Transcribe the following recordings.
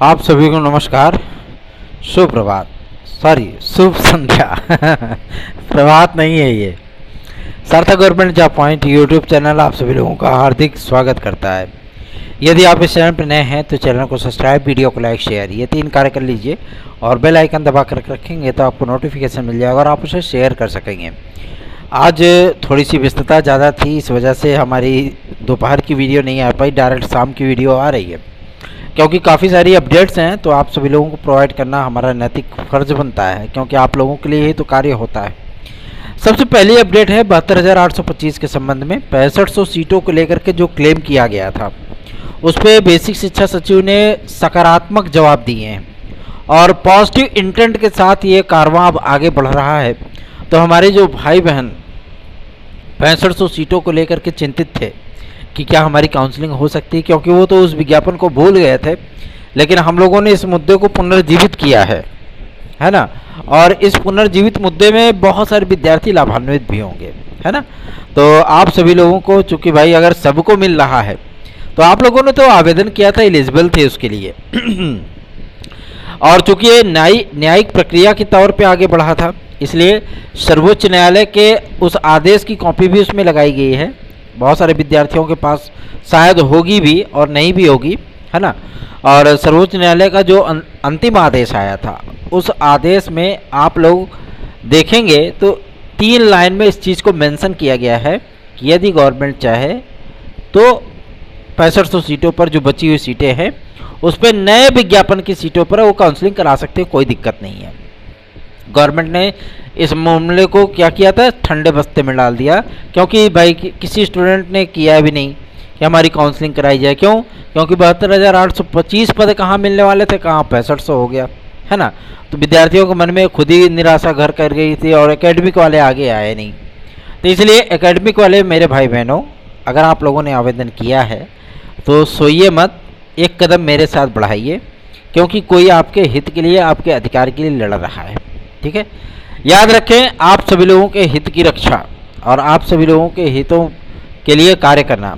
आप सभी को नमस्कार, सुप्रभात, सॉरी शुभ संध्या। प्रभात नहीं है ये। सार्थक government job point YouTube channel आप सभी लोगों का हार्दिक स्वागत करता है। यदि आप इस चैनल पर नए हैं तो चैनल को सब्सक्राइब, वीडियो को लाइक, शेयर, ये 3 कार्य कर लीजिए और बेल आइकन दबा कर रखेंगे तो आपको नोटिफिकेशन मिल जाएगा और आप उसे शेयर कर सकेंगे। आज थोड़ी सी व्यस्तता ज़्यादा थी, इस वजह से हमारी दोपहर की वीडियो नहीं आ पाई, डायरेक्ट शाम की वीडियो आ रही है क्योंकि काफ़ी सारी अपडेट्स हैं तो आप सभी लोगों को प्रोवाइड करना हमारा नैतिक फर्ज बनता है, क्योंकि आप लोगों के लिए ही तो कार्य होता है। सबसे पहली अपडेट है 72,825 के संबंध में 6500 सीटों को लेकर के जो क्लेम किया गया था उस पर बेसिक शिक्षा सचिव ने सकारात्मक जवाब दिए हैं और पॉजिटिव इंटेंट के साथ ये कारवां अब आगे बढ़ रहा है। तो हमारे जो भाई बहन 6500 सीटों को लेकर के चिंतित थे कि क्या हमारी काउंसलिंग हो सकती है, क्योंकि वो तो उस विज्ञापन को भूल गए थे, लेकिन हम लोगों ने इस मुद्दे को पुनर्जीवित किया है ना। और इस पुनर्जीवित मुद्दे में बहुत सारे विद्यार्थी लाभान्वित भी होंगे, है ना। तो आप सभी लोगों को, चूँकि भाई अगर सबको मिल रहा है तो आप लोगों ने तो आवेदन किया था, एलिजिबल थे उसके लिए। और चूँकि ये न्यायिक प्रक्रिया के तौर पे आगे बढ़ा था, इसलिए सर्वोच्च न्यायालय के उस आदेश की कॉपी भी उसमें लगाई गई है। बहुत सारे विद्यार्थियों के पास शायद होगी भी और नहीं भी होगी, है ना। और सर्वोच्च न्यायालय का जो अंतिम आदेश आया था उस आदेश में आप लोग देखेंगे तो 3 लाइन में इस चीज़ को मेंशन किया गया है कि यदि गवर्नमेंट चाहे तो 6500 सीटों पर जो बची हुई सीटें हैं उस पर नए विज्ञापन की सीटों पर वो काउंसलिंग करा सकते हैं, कोई दिक्कत नहीं है। गवर्नमेंट ने इस मामले को क्या किया था, ठंडे बस्ते में डाल दिया, क्योंकि भाई किसी स्टूडेंट ने किया भी नहीं कि हमारी काउंसलिंग कराई जाए। क्यों? क्योंकि 72,825 पद कहाँ मिलने वाले थे, कहाँ 6500 हो गया, है ना। तो विद्यार्थियों के मन में खुद ही निराशा घर कर गई थी और एकेडमिक वाले आगे आए नहीं। तो इसलिए एकेडमिक वाले मेरे भाई बहनों, अगर आप लोगों ने आवेदन किया है तो सोइए मत, एक कदम मेरे साथ बढ़ाइए, क्योंकि कोई आपके हित के लिए, आपके अधिकार के लिए लड़ रहा है, ठीक है। याद रखें, आप सभी लोगों के हित की रक्षा और आप सभी लोगों के हितों के लिए कार्य करना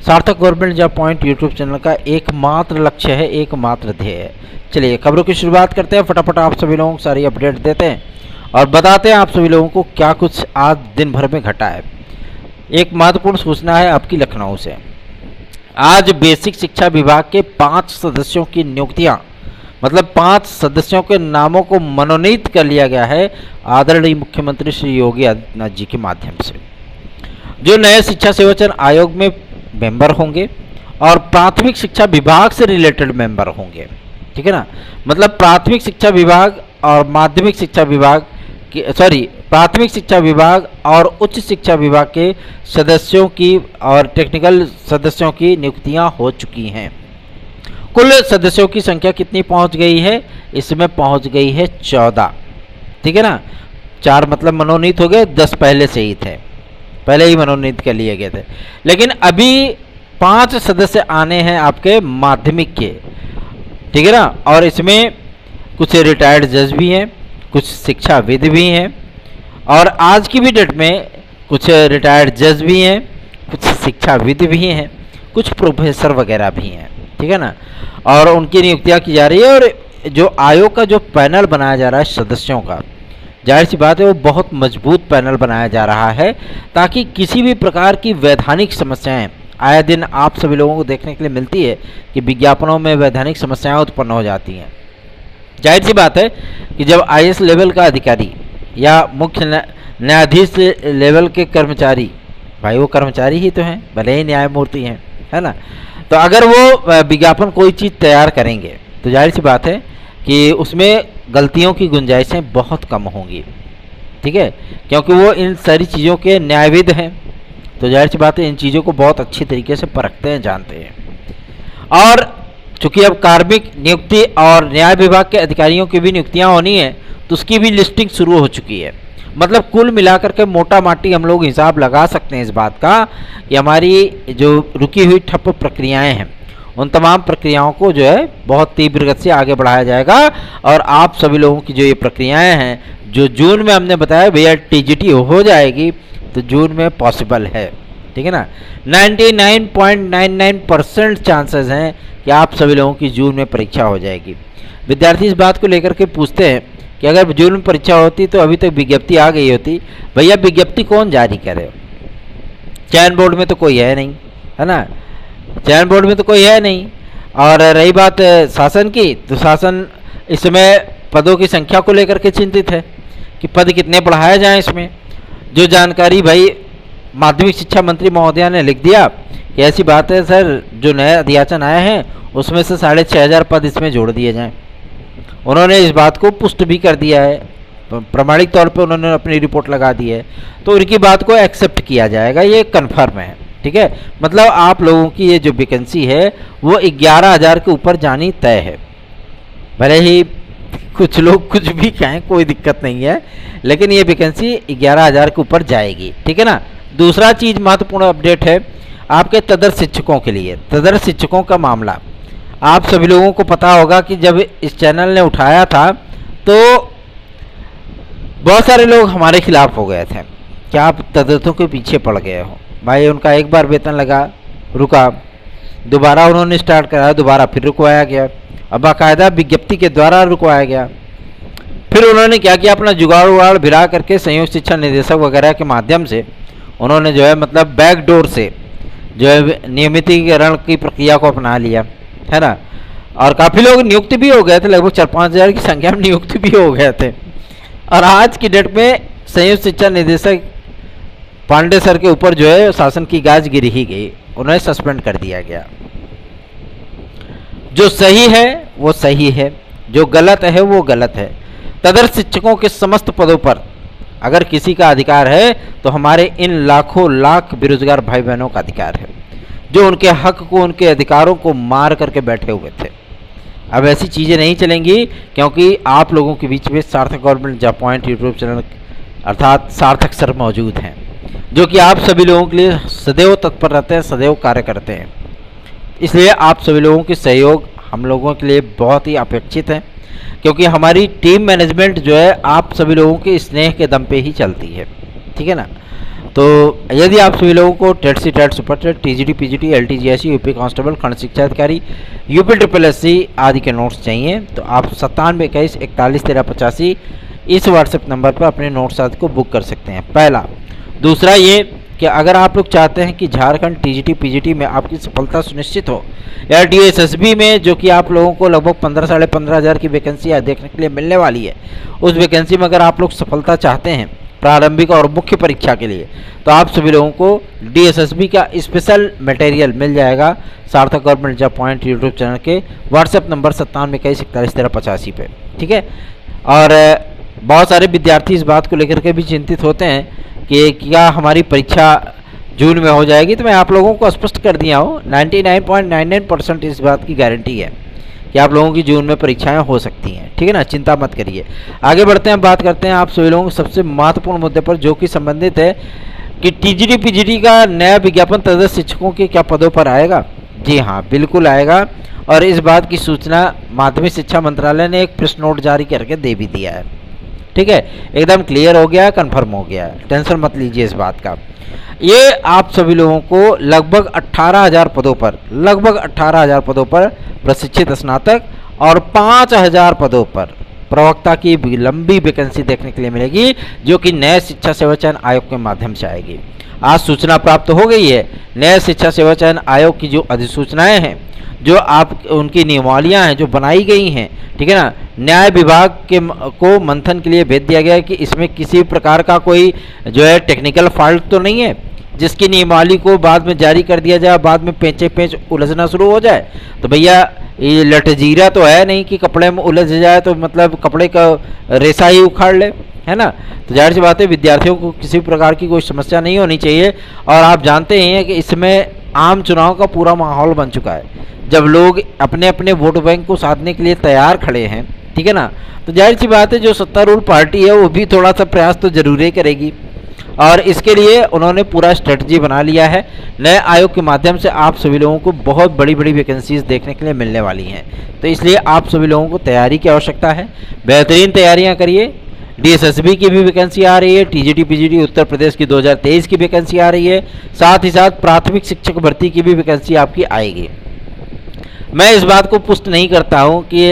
सार्थक government job point YouTube channel का एकमात्र लक्ष्य है, एकमात्र ध्येय है। चलिए खबरों की शुरुआत करते हैं। फटाफट आप सभी लोगों को सारी अपडेट देते हैं और बताते हैं आप सभी लोगों को क्या कुछ आज दिन भर में घटा है। एक महत्वपूर्ण सूचना है आपकी लखनऊ से। आज बेसिक शिक्षा विभाग के 5 सदस्यों की नियुक्तियाँ, मतलब 5 सदस्यों के नामों को मनोनीत कर लिया गया है आदरणीय मुख्यमंत्री श्री योगी आदित्यनाथ जी के माध्यम से, जो नए शिक्षा सेवाचयन आयोग में मेंबर होंगे और प्राथमिक शिक्षा विभाग से रिलेटेड मेंबर होंगे, ठीक है ना। मतलब प्राथमिक शिक्षा विभाग और माध्यमिक शिक्षा विभाग की, प्राथमिक शिक्षा विभाग और उच्च शिक्षा विभाग के सदस्यों की और टेक्निकल सदस्यों की नियुक्तियां हो चुकी हैं। कुल सदस्यों की संख्या कितनी पहुंच गई है? इसमें पहुंच गई है 14, ठीक है ना। 4 मतलब मनोनीत हो गए, 10 पहले से ही थे, पहले ही मनोनीत कर लिए गए थे। लेकिन अभी 5 सदस्य आने हैं आपके माध्यमिक के, ठीक है ना। और इसमें कुछ रिटायर्ड जज भी हैं, कुछ शिक्षाविद भी हैं और आज की भी डेट में कुछ रिटायर्ड जज भी हैं, कुछ शिक्षाविद भी हैं, कुछ प्रोफेसर वगैरह भी हैं, ठीक है ना। और उनकी नियुक्तियां की जा रही है और जो आयोग का जो पैनल बनाया जा रहा है सदस्यों का, जाहिर सी बात है वो बहुत मजबूत पैनल बनाया जा रहा है, ताकि किसी भी प्रकार की वैधानिक समस्याएं, आए दिन आप सभी लोगों को देखने के लिए मिलती है कि विज्ञापनों में वैधानिक समस्याएं उत्पन्न हो जाती हैं। जाहिर सी बात है कि जब IAS लेवल का अधिकारी या मुख्य न्यायाधीश लेवल के कर्मचारी, भाई वो कर्मचारी ही तो हैं, भले ही न्यायमूर्ति हैं, है ना। तो अगर वो विज्ञापन कोई चीज़ तैयार करेंगे तो जाहिर सी बात है कि उसमें गलतियों की गुंजाइशें बहुत कम होंगी, ठीक है, क्योंकि वो इन सारी चीज़ों के न्यायविद हैं। तो जाहिर सी बात है इन चीज़ों को बहुत अच्छी तरीके से परखते हैं, जानते हैं। और चूँकि अब कार्मिक नियुक्ति और न्याय विभाग के अधिकारियों की भी नियुक्तियाँ होनी है तो उसकी भी लिस्टिंग शुरू हो चुकी है। मतलब कुल मिलाकर के मोटा माटी हम लोग हिसाब लगा सकते हैं इस बात का कि हमारी जो रुकी हुई ठप्प प्रक्रियाएं हैं उन तमाम प्रक्रियाओं को जो है बहुत तीव्र गति से आगे बढ़ाया जाएगा। और आप सभी लोगों की जो ये प्रक्रियाएं हैं, जो जून में हमने बताया भैया TGT हो जाएगी, तो जून में पॉसिबल है, ठीक है ना। 99.99% चांसेस हैं कि आप सभी लोगों की जून में परीक्षा हो जाएगी। विद्यार्थी इस बात को लेकर के पूछते हैं कि अगर जून में परीक्षा होती तो अभी तक विज्ञप्ति आ गई होती। भैया विज्ञप्ति कौन जारी करे? चयन बोर्ड में तो कोई है नहीं, है ना, चयन बोर्ड में तो कोई है नहीं। और रही बात शासन की, तो शासन इस समय पदों की संख्या को लेकर के चिंतित है कि पद कितने बढ़ाए जाएं। इसमें जो जानकारी भाई माध्यमिक शिक्षा मंत्री महोदया ने लिख दिया कि ऐसी बात है सर, जो नए अध्याचन आए हैं उसमें से 6500 पद इसमें जोड़ दिए जाएं। उन्होंने इस बात को पुष्ट भी कर दिया है, प्रमाणिक तौर पे उन्होंने अपनी रिपोर्ट लगा दी है, तो उनकी बात को एक्सेप्ट किया जाएगा, ये कन्फर्म है। ठीक है, मतलब आप लोगों की ये जो वैकेंसी है वो 11,000 के ऊपर जानी तय है। भले ही कुछ लोग कुछ भी कहें, कोई दिक्कत नहीं है, लेकिन ये वैकेंसी 11,000 के ऊपर जाएगी। ठीक है ना। दूसरा चीज़ महत्वपूर्ण अपडेट है आपके तदर्थ शिक्षकों के लिए। तदर्थ शिक्षकों का मामला आप सभी लोगों को पता होगा कि जब इस चैनल ने उठाया था तो बहुत सारे लोग हमारे खिलाफ हो गए थे कि आप तदर्थों के पीछे पड़ गए हो। भाई उनका एक बार वेतन लगा, रुका, दोबारा उन्होंने स्टार्ट कराया, दोबारा फिर रुकवाया गया, अब बाकायदा विज्ञप्ति के द्वारा रुकवाया गया। फिर उन्होंने क्या किया, अपना जुगाड़ उगाड़ भिड़ा करके संयुक्त शिक्षा निदेशक वगैरह के माध्यम से उन्होंने जो है मतलब बैकडोर से जो है नियमितीकरण की प्रक्रिया को अपना लिया, है ना। और काफ़ी लोग नियुक्त भी हो गए थे, लगभग 4-5 हज़ार की संख्या में नियुक्त भी हो गए थे। और आज की डेट में संयुक्त शिक्षा निदेशक पांडे सर के ऊपर जो है शासन की गाज गिर ही गई, उन्हें सस्पेंड कर दिया गया। जो सही है वो सही है, जो गलत है वो गलत है। तदर्थ शिक्षकों के समस्त पदों पर अगर किसी का अधिकार है तो हमारे इन लाखों लाख बेरोजगार भाई बहनों का अधिकार है, जो उनके हक को, उनके अधिकारों को मार करके बैठे हुए थे। अब ऐसी चीज़ें नहीं चलेंगी, क्योंकि आप लोगों के बीच में सार्थक government job point YouTube channel अर्थात सार्थक सर मौजूद हैं, जो कि आप सभी लोगों के लिए सदैव तत्पर रहते हैं, सदैव कार्य करते हैं। इसलिए आप सभी लोगों के सहयोग हम लोगों के लिए बहुत ही अपेक्षित है, क्योंकि हमारी टीम मैनेजमेंट जो है आप सभी लोगों के स्नेह के दम पे ही चलती है। ठीक है ना। तो यदि आप सभी लोगों को TET C TET super TET TGT PGT एलटीजीएससी यूपी कांस्टेबल खंड शिक्षा अधिकारी यूपी SSSC आदि के नोट्स चाहिए तो आप 9721411385 इस व्हाट्सएप नंबर पर अपने नोट्स आदि को बुक कर सकते हैं। पहला। दूसरा ये कि अगर आप लोग चाहते हैं कि झारखंड टीजीटी पीजीटी में आपकी सफलता सुनिश्चित हो, या DSSB में जो कि आप लोगों को लगभग 15-15,500 हज़ार की वैकेंसी देखने के लिए मिलने वाली है, उस वैकेंसी में अगर आप लोग सफलता चाहते हैं प्रारंभिक और मुख्य परीक्षा के लिए, तो आप सभी लोगों को DSSB का स्पेशल मटेरियल मिल जाएगा सार्थक government job point YouTube channel के व्हाट्सएप नंबर 9721411385 पे। ठीक है। और बहुत सारे विद्यार्थी इस बात को लेकर के भी चिंतित होते हैं कि क्या हमारी परीक्षा जून में हो जाएगी, तो मैं आप लोगों को स्पष्ट कर दिया हूँ 99.99% इस बात की गारंटी है कि आप लोगों की जून में परीक्षाएं हो सकती हैं। ठीक है ना, चिंता मत करिए। आगे बढ़ते हैं, बात करते हैं आप सभी लोगों के सबसे महत्वपूर्ण मुद्दे पर, जो कि संबंधित है कि टीजीटी पीजीटी का नया विज्ञापन तदर्थ शिक्षकों के क्या पदों पर आएगा। जी हाँ, बिल्कुल आएगा, और इस बात की सूचना माध्यमिक शिक्षा मंत्रालय ने एक प्रेस नोट जारी करके दे भी दिया है। ठीक है, एकदम क्लियर हो गया है, कन्फर्म हो गया है, टेंशन मत लीजिए इस बात का। ये आप सभी लोगों को लगभग 18,000 पदों पर, लगभग 18,000 पदों पर प्रशिक्षित स्नातक और 5,000 पदों पर प्रवक्ता की लंबी वैकेंसी देखने के लिए मिलेगी, जो कि नए शिक्षा सेवा चयन आयोग के माध्यम से आएगी। आज सूचना प्राप्त हो गई है, नए शिक्षा सेवा चयन आयोग की जो अधिसूचनाएं हैं, जो आप उनकी नियमावलियां हैं जो बनाई गई हैं, ठीक है ना, न्याय विभाग के को मंथन के लिए भेज दिया गया है कि इसमें किसी प्रकार का कोई जो है टेक्निकल फॉल्ट तो नहीं है जिसकी नियमावली को बाद में जारी कर दिया जाए, बाद में पेंचे पेंच उलझना शुरू हो जाए। तो भैया ये लटजीरा तो है नहीं कि कपड़े में उलझ जाए तो मतलब कपड़े का रेसा ही उखाड़ ले, है ना। तो जाहिर सी बात है विद्यार्थियों को किसी प्रकार की कोई समस्या नहीं होनी चाहिए। और आप जानते हैं कि इसमें आम चुनाव का पूरा माहौल बन चुका है, जब लोग अपने अपने वोट बैंक को साधने के लिए तैयार खड़े हैं, ठीक है ना। तो जाहिर सी बात है जो सत्तारूढ़ पार्टी है वो भी थोड़ा सा प्रयास तो जरूर ही करेगी, और इसके लिए उन्होंने पूरा स्ट्रेटजी बना लिया है। नए आयोग के माध्यम से आप सभी लोगों को बहुत बड़ी बड़ी वैकेंसीज देखने के लिए मिलने वाली हैं, तो इसलिए आप सभी लोगों को तैयारी की आवश्यकता है। बेहतरीन तैयारियां करिए, डीएसएसबी की भी वैकेंसी आ रही है, टीजीटी पीजीटी उत्तर प्रदेश की 2023 की वैकेंसी आ रही है, साथ ही साथ प्राथमिक शिक्षक भर्ती की भी वैकेंसी आपकी आएगी। मैं इस बात को पुष्ट नहीं करता हूं कि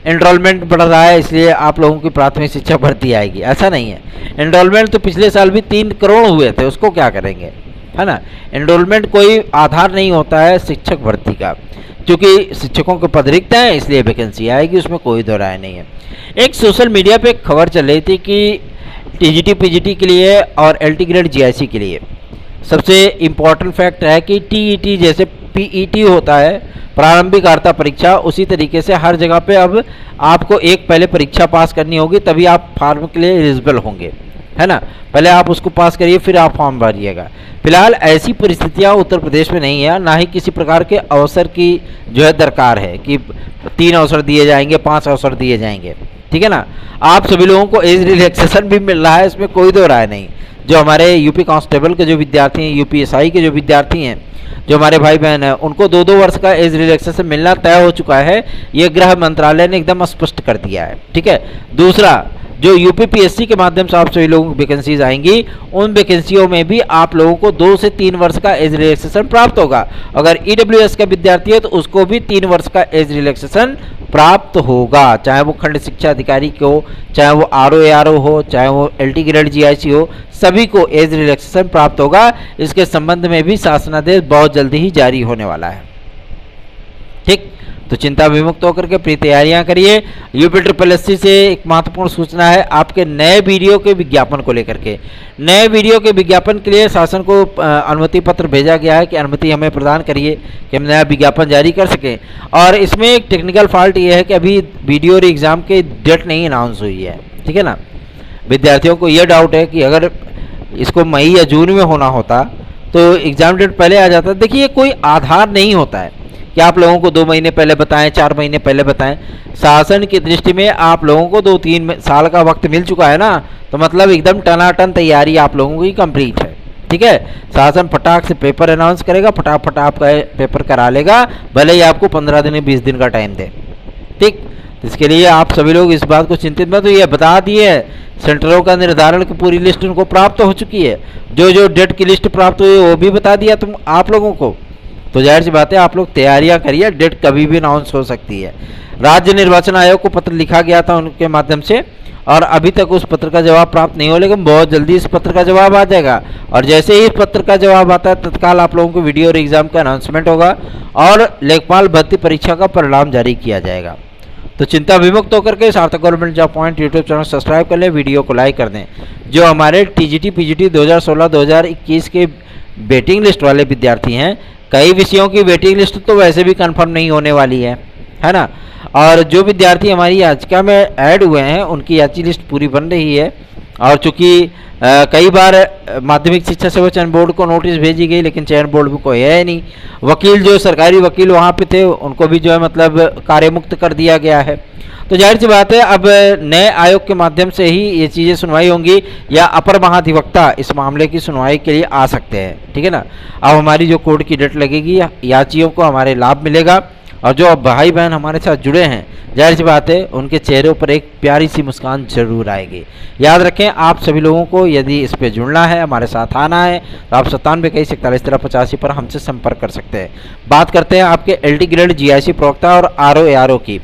एनरोलमेंट बढ़ रहा है इसलिए आप लोगों की प्राथमिक शिक्षा भर्ती आएगी, ऐसा नहीं है। एनरोलमेंट तो पिछले साल भी 3 करोड़ हुए थे, उसको क्या करेंगे, है ना। एनरोलमेंट कोई आधार नहीं होता है शिक्षक भर्ती का, क्योंकि शिक्षकों के पद रिक्त हैं इसलिए वैकेंसी आएगी, उसमें कोई दो राय नहीं है। एक सोशल मीडिया पे एक खबर चल रही थी कि टीजीटी पीजीटी के लिए और एलटी ग्रेड जीआईसी के लिए सबसे इम्पॉर्टेंट फैक्ट है कि टीईटी जैसे पीईटी होता है प्रारंभिक अर्हता परीक्षा, उसी तरीके से हर जगह पे अब आपको एक पहले परीक्षा पास करनी होगी तभी आप फॉर्म के लिए एलिजिबल होंगे, है ना। पहले आप उसको पास करिए फिर आप फॉर्म भरिएगा। फिलहाल ऐसी परिस्थितियां उत्तर प्रदेश में नहीं है, ना ही किसी प्रकार के अवसर की जो है दरकार है कि 3 अवसर दिए जाएंगे 5 अवसर दिए जाएंगे, ठीक है ना। आप सभी लोगों को एज रिलैक्सेशन भी मिल रहा है, इसमें कोई दो राय नहीं। जो हमारे यूपी कांस्टेबल के जो विद्यार्थी हैं, यूपीएसआई के जो विद्यार्थी हैं, जो हमारे भाई बहन हैं, उनको 2-2 वर्ष का एज रिलैक्सेशन मिलना तय हो चुका है, ये गृह मंत्रालय ने एकदम स्पष्ट कर दिया है, ठीक है। दूसरा, जो यूपीपीएससी के माध्यम से आप सभी लोगों को वैकेंसीज आएंगी, उन वैकेंसियों में भी आप लोगों को 2 से 3 वर्ष का एज रिलैक्सेशन प्राप्त होगा। अगर ईडब्ल्यूएस का विद्यार्थी है तो उसको भी 3 वर्ष का एज रिलैक्सेशन प्राप्त होगा, चाहे वो खंड शिक्षा अधिकारी के हो, चाहे वो आरओ हो, चाहे वो एलटी ग्रेड जीआईसी हो, सभी को एज रिलैक्सेशन प्राप्त होगा। इसके संबंध में भी शासनादेश बहुत जल्दी ही जारी होने वाला है, ठीक। तो चिंता विमुक्त होकर के अपनी तैयारियां करिए। यूपीएससी से एक महत्वपूर्ण सूचना है आपके नए वीडियो के विज्ञापन को लेकर के। नए वीडियो के विज्ञापन के लिए शासन को अनुमति पत्र भेजा गया है कि अनुमति हमें प्रदान करिए कि हम नया विज्ञापन जारी कर सकें। और इसमें एक टेक्निकल फॉल्ट ये है कि अभी वीडियो और एग्ज़ाम की डेट नहीं अनाउंस हुई है, ठीक है ना। विद्यार्थियों को यह डाउट है कि अगर इसको मई या जून में होना होता तो एग्ज़ाम डेट पहले आ जाता। देखिए, कोई आधार नहीं होता है कि आप लोगों को 2 महीने पहले बताएं, 4 महीने पहले बताएं। शासन की दृष्टि में आप लोगों को 2-3 साल का वक्त मिल चुका है ना, तो मतलब एकदम टनाटन तैयारी आप लोगों की कंप्लीट है, ठीक है। शासन फटाक से पेपर अनाउंस करेगा, फटाफट आपका पेपर करा लेगा, भले ही आपको 15 दिन 20 दिन का टाइम दे, ठीक। इसके लिए आप सभी लोग इस बात को चिंतित मत होइए। बता दिए सेंटरों का निर्धारण की पूरी लिस्ट उनको प्राप्त हो चुकी है, जो डेट की लिस्ट प्राप्त हुई है वो भी बता दिया तुम आप लोगों को। तो जाहिर सी बात है आप लोग तैयारियां करिए, डेट कभी भी अनाउंस हो सकती है। राज्य निर्वाचन आयोग को पत्र लिखा गया था उनके माध्यम से और अभी तक उस पत्र का जवाब प्राप्त नहीं हो, लेकिन बहुत जल्दी इस पत्र का जवाब आ जाएगा। और जैसे ही इस पत्र का जवाब आता है तत्काल आप लोगों को वीडियो और एग्जाम का अनाउंसमेंट होगा और लेखपाल भर्ती परीक्षा का परिणाम जारी किया जाएगा। तो चिंता विमुक्त होकर के सार्थक government job point YouTube channel subscribe कर लें, वीडियो को लाइक कर दें। जो हमारे टीजीटी पीजीटी 2016-2021 के वेटिंग लिस्ट वाले विद्यार्थी हैं, कई विषयों की वेटिंग लिस्ट तो वैसे भी कंफर्म नहीं होने वाली है ना। और जो विद्यार्थी हमारी याचिका में ऐड हुए हैं उनकी याची लिस्ट पूरी बन रही है। और चूँकि कई बार माध्यमिक शिक्षा सेवा चयन बोर्ड को नोटिस भेजी गई लेकिन चयन बोर्ड भी कोई है नहीं। वकील जो सरकारी वकील वहाँ पे थे उनको भी जो है मतलब कार्यमुक्त कर दिया गया है। तो जाहिर सी बात है अब नए आयोग के माध्यम से ही ये चीज़ें सुनवाई होंगी या अपर महाधिवक्ता इस मामले की सुनवाई के लिए आ सकते हैं, ठीक है ना। अब हमारी जो कोर्ट की डेट लगेगी याचियों को हमारे लाभ मिलेगा और जो भाई बहन हमारे साथ जुड़े हैं जाहिर सी बात है उनके चेहरों पर एक प्यारी सी मुस्कान जरूर आएगी। याद रखें आप सभी लोगों को यदि इस पे जुड़ना है, हमारे साथ आना है तो आप 9721411385 पर हमसे संपर्क कर सकते हैं। बात करते हैं आपके एलटी ग्रेड जीआईसी प्रवक्ता और आरओ की।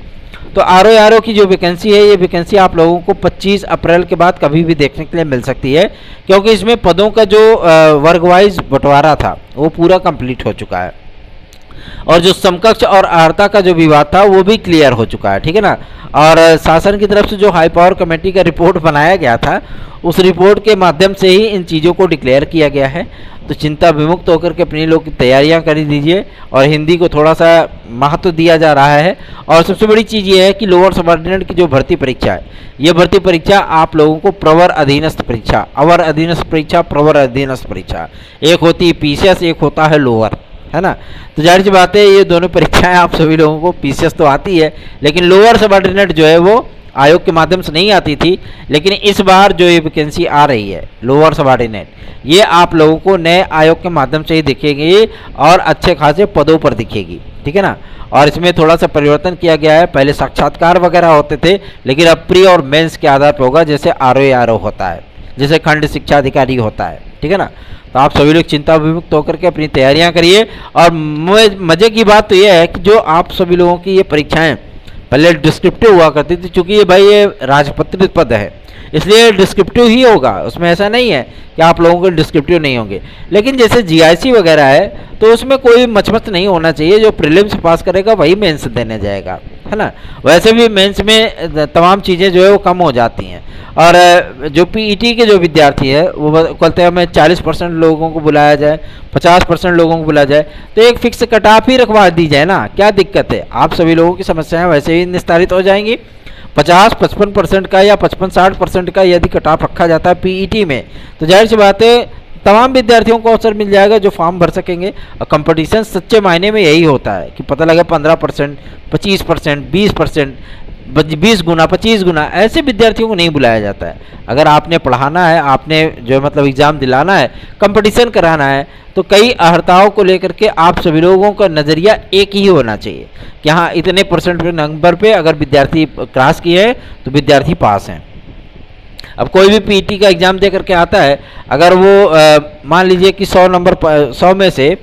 तो आरओ की जो वैकेंसी है, ये वैकेंसी आप लोगों को 25 अप्रैल के बाद कभी भी देखने के लिए मिल सकती है, क्योंकि इसमें पदों का जो वर्ग वाइज बंटवारा था वो पूरा कंप्लीट हो चुका है और जो समकक्ष और अर्हता का जो विवाद था वो भी क्लियर हो चुका है, ठीक है ना। और शासन की तरफ से जो हाई पावर कमेटी का रिपोर्ट बनाया गया था उस रिपोर्ट के माध्यम से ही इन चीज़ों को डिक्लेयर किया गया है। तो चिंता विमुक्त होकर के अपनी लोग की तैयारियां कर दीजिए और हिंदी को थोड़ा सा महत्व दिया जा रहा है। और सबसे बड़ी चीज़ ये है कि लोअर सबऑर्डिनेट की जो भर्ती परीक्षा है, ये भर्ती परीक्षा आप लोगों को प्रवर अधीनस्थ परीक्षा, अवर अधीनस्थ परीक्षा, प्रवर अधीनस्थ परीक्षा, एक होती है पीसीएस, एक होता है लोअर, है ना। तो जाहिर सी बात है ये दोनों परीक्षाएं आप सभी लोगों को पीसीएस तो आती है लेकिन लोअर सबऑर्डिनेट जो है वो आयोग के माध्यम से नहीं आती थी, लेकिन इस बार जो ये वैकेंसी आ रही है लोअर सबऑर्डिनेट, ये आप लोगों को नए आयोग के माध्यम से ही दिखेगी और अच्छे खासे पदों पर दिखेगी, ठीक है ना। और इसमें थोड़ा सा परिवर्तन किया गया है, पहले साक्षात्कार वगैरह होते थे, लेकिन अब प्री और मेंस के आधार पर होगा, जैसे आरओ होता है, जैसे खंड शिक्षा अधिकारी होता है, ठीक है ना। तो आप सभी लोग चिंता विमुक्त होकर के अपनी तैयारियां करिए। और मज़े की बात तो यह है कि जो आप सभी लोगों की ये परीक्षाएं पहले डिस्क्रिप्टिव हुआ करती थी, चूँकि ये भाई ये राजपत्रित पद है, इसलिए डिस्क्रिप्टिव ही होगा, उसमें ऐसा नहीं है कि आप लोगों के डिस्क्रिप्टिव नहीं होंगे। लेकिन जैसे जीआईसी वगैरह है तो उसमें कोई मचमच नहीं होना चाहिए, जो प्रीलिम्स पास करेगा वही मेंस देने जाएगा, है ना। वैसे भी मेंस में तमाम चीज़ें जो है वो कम हो जाती हैं। और जो पीईटी के जो विद्यार्थी है वो कहते हैं हमें 40% लोगों को बुलाया जाए, 50% लोगों को बुलाया जाए, तो एक फिक्स कट ऑफ ही रखवा दी जाए ना, क्या दिक्कत है। आप सभी लोगों की समस्याएं वैसे ही निस्तारित हो जाएंगी। 50-55% का या 55-60% का यदि कट ऑफ रखा जाता है पीईटी में, तो जाहिर सी बात है तमाम विद्यार्थियों को अवसर मिल जाएगा जो फॉर्म भर सकेंगे। और कंपटीशन सच्चे मायने में यही होता है कि पता लगे 15%, 25%, 20%, 20 गुना, 25 गुना, ऐसे विद्यार्थियों को नहीं बुलाया जाता है। अगर आपने पढ़ाना है, आपने जो मतलब एग्ज़ाम दिलाना है, कंपटीशन कराना है, तो कई अर्हताओं को लेकर के आप सभी लोगों का नज़रिया एक ही होना चाहिए कि हाँ इतने परसेंट के नंबर पे अगर विद्यार्थी क्रॉस किए हैं तो विद्यार्थी पास हैं। अब कोई भी पीईटी का एग्ज़ाम दे करके आता है, अगर वो मान लीजिए कि 100 में से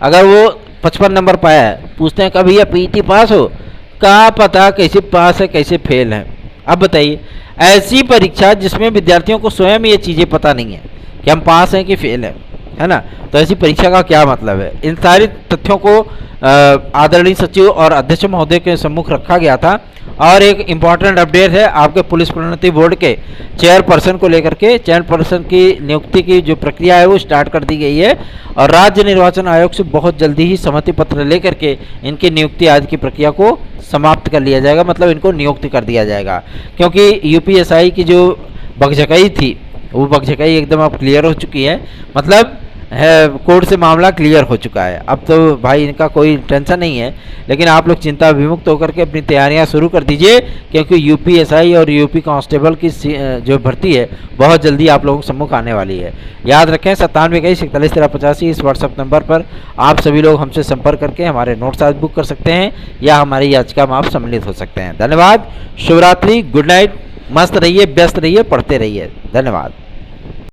अगर वो 55 नंबर पाया है, पूछते हैं कभी यह पीईटी पास हो, क्या पता कैसे पास है कैसे फेल है। अब बताइए, ऐसी परीक्षा जिसमें विद्यार्थियों को स्वयं ये चीज़ें पता नहीं है कि हम पास हैं कि फेल हैं, है ना, तो ऐसी परीक्षा का क्या मतलब है। इन सारे तथ्यों को आदरणीय सचिव और अध्यक्ष महोदय के सम्मुख रखा गया था। और एक इम्पॉर्टेंट अपडेट है, आपके पुलिस प्रोन्नति बोर्ड के चेयरपर्सन को लेकर के, चेयरपर्सन की नियुक्ति की जो प्रक्रिया है वो स्टार्ट कर दी गई है और राज्य निर्वाचन आयोग से बहुत जल्दी ही सहमति पत्र लेकर के इनकी नियुक्ति आदि की प्रक्रिया को समाप्त कर लिया जाएगा, मतलब इनको नियुक्त कर दिया जाएगा। क्योंकि यूपीएसआई की जो बकझकाई थी वो बकझकाई एकदम अब क्लियर हो चुकी है, मतलब है कोर्ट से मामला क्लियर हो चुका है। अब तो भाई इनका कोई टेंशन नहीं है, लेकिन आप लोग चिंता विमुक्त होकर के अपनी तैयारियां शुरू कर दीजिए, क्योंकि यूपीएसआई और यूपी कांस्टेबल की जो भर्ती है बहुत जल्दी आप लोगों के सम्मुख आने वाली है। याद रखें 9721411385 इस व्हाट्सएप नंबर पर आप सभी लोग हमसे संपर्क करके हमारे नोट्स आज बुक कर सकते हैं या हमारी याचिका में आप सम्मिलित हो सकते हैं। धन्यवाद, शुभरात्रि, गुड नाइट, मस्त रहिए, व्यस्त रहिए, पढ़ते रहिए, धन्यवाद।